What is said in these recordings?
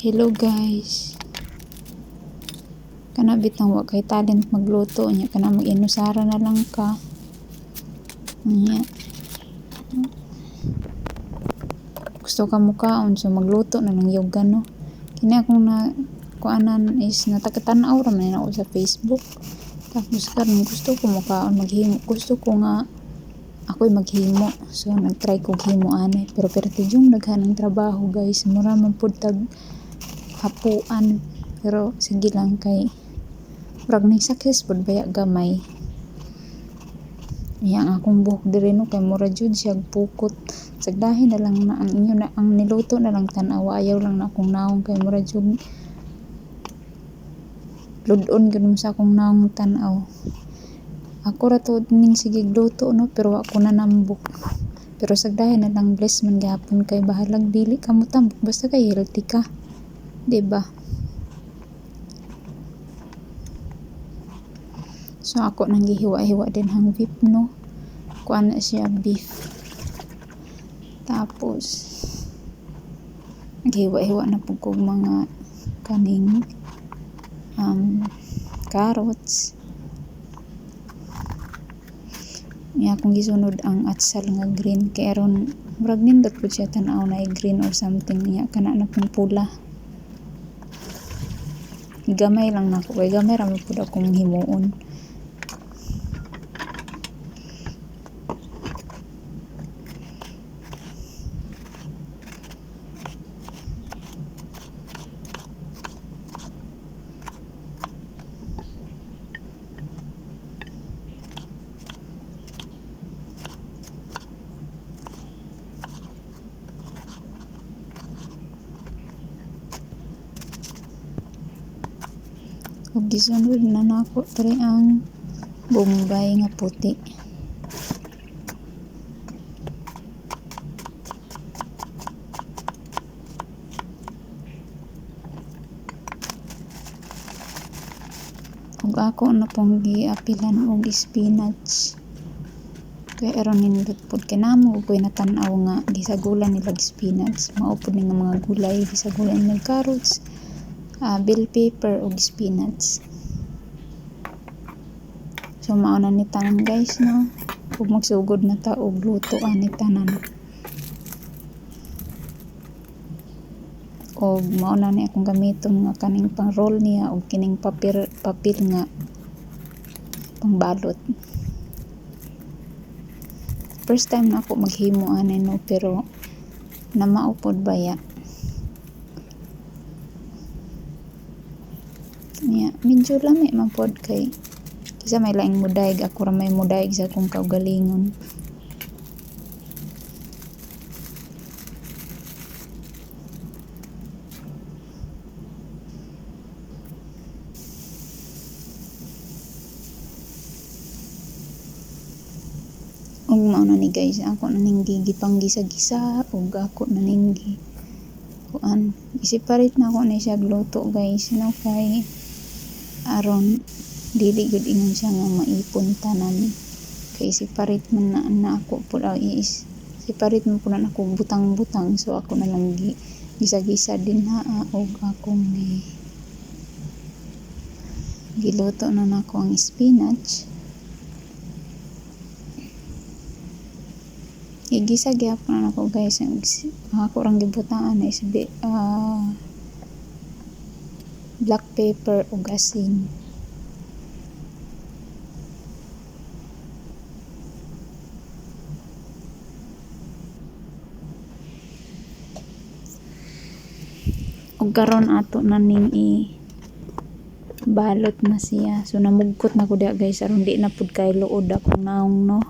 Hello guys. Kana bitang wa kay talent magluto nya kana mag-inusara na lang ka. Nya. Gusto ka mukaon so magluto na lang yung gano. Kini akong na kuanan is natakatan-aw ra man ako sa Facebook. Tapos karon gusto ko mukaon maghimo. Gusto ko nga ako'y maghimo. So nagtry ko himo ani pero pertidyong daghan ang trabaho guys. Mura man pud tag hapuan pero sige lang kay murag nay success pud baya gamay. Yang akong buhok diri no kay mura jud siya pukot. Sagdahin na lang na ang inyo na ang niluto na lang tan-aw, ayaw lang na akong naong kay mura jud ludon gyud sa akong naong tan-aw. Ako ra to ning sige gluto no pero wa ko nanambok. Pero sagdahin na lang bless man gihapon kay bahalag dili ka mo tambok basta kay healthy ka. Diba? So ako nang gihiwa-hiwa din hang beef no. Kuan na siya beef. Tapos gihiwa-hiwa na pud kog mga kaning carrots. Iya akong gisunod ang atsal nga green kay aron murag nindot pud siya tan-aw na green or something niya kana na pong pula. Gamay lang nako kay gamay ra man pud akong himuon. Ug gisunod na nako diri ang bombay nga puti. Ug ako na pong giapilan og spinach. Kay aron nindot pud kay namo ko'y natan-aw nga gisagulan nila spinach. Mao pud nga mga gulay gisagulan nila carrots, bell pepper ug spinach. So mao na ni tanan guys no. Ug magsugod na ta og luto ani tanan. Og mao na ni akong gamiton nga kaning pang roll niya og kining papel nga pangbalot. First time na ako maghimo ani no pero namao pod baya. Medyo lami man pod kay kisa may laing mudayeg ako ra may mudayeg sa akong kaugalingon. Ug mao na ni guys ako na ning gigipang gisa-gisa ug ako na ning kuan i-separate na ako ni siya gluto guys no kay aron dili gud ingon siya nga maipon tanan kay separate man na ako pud is separate man pud na ako butang-butang so ako na lang gisa-gisa din ha og akong giluto na nako ang spinach. Igisa gyapon na ako guys ako rang gibutangan is black pepper ug asin. Ug karon ato na ning balot na siya. So namugkot na ko diha guys aron di na pud kay luod akong naong no.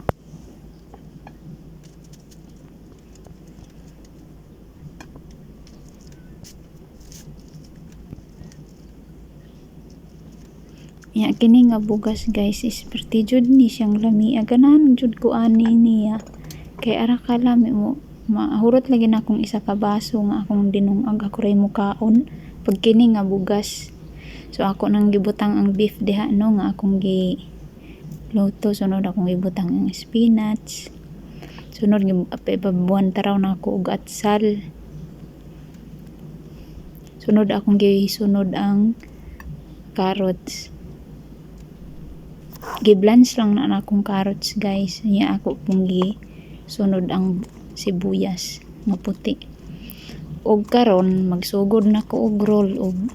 Ya kini nga bugas guys is perti jud ni siyang lami ganahan jud ko ani niya kay ara ka lami mo mahurot lagi na akong isa ka baso nga akong dinungag ako ray mukaon pag kini nga bugas. So ako nang gibutang ang beef diha no nga akong luto sunod akong gibutang ang spinach sunod gipabuan taraw na ako og atsal Sunod akong gisunod ang carrots. Gi-blanch lang na akong carrots guys. Niya ako pong gisunod ang sibuyas nga puti. Og karon magsugod na ko og roll. Og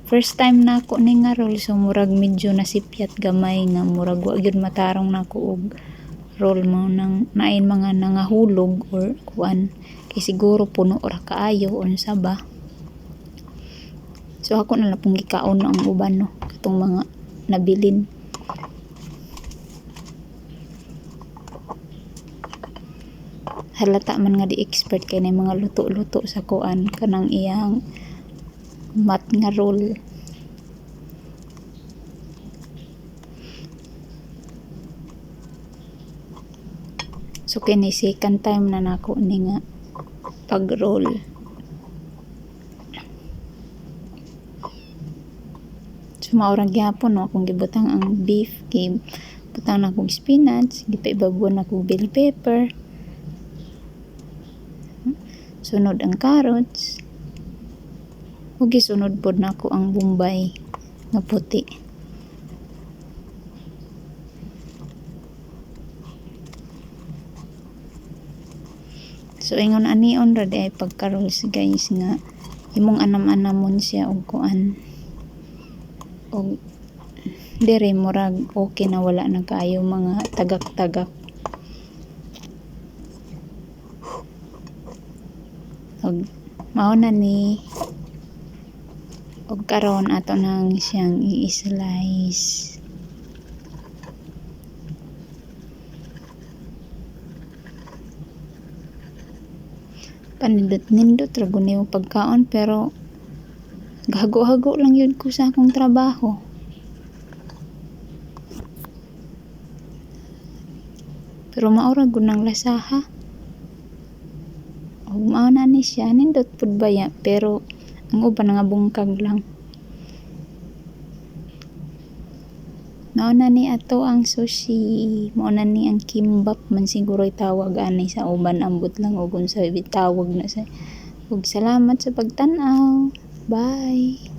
first time na ako ni nga roll, so murag medyo nasipyat gamay nga murag wa gyud matarong na ko og roll mo nang nain mga nangahulog or kuan kay siguro puno ra kaayo unsa ba. So ako na lang pong gikaon ang uban no katong mga nabilin. Halata man nga di expert kay na mga luto-luto sa kuan kanang iyang mat nga roll. So kini second time na nako ni nga pag-roll. So maurang gyapon no akong gibutang ang beef, gibutang na akong spinach, gipaibabuan na akong bell pepper. Sunod ang carrots. Ug gisunod pod na ako ang bombay nga puti. So ingon anion ra di ay pagka-rolls guys nga imong anam-anamon siya og kuan. Og dire murag okay na wala na kaayo mga tagak-tagak. Og mao na ni og karon ato nang siyang i-slice. Panindot-nindot ra gud yung pagkaon pero gahago-hago lang yun ko sa akong trabaho. Pero maura gud nang lasaha. Og mao na ni siya nindot pud baya pero ang uban nga bungkag lang. Mao na ni ato ang sushi. Mao na ni ang kimbap man siguro tawag ani sa uban, ambot lang og unsa bitawag na sa. Ug salamat sa pagtan-aw. Bye.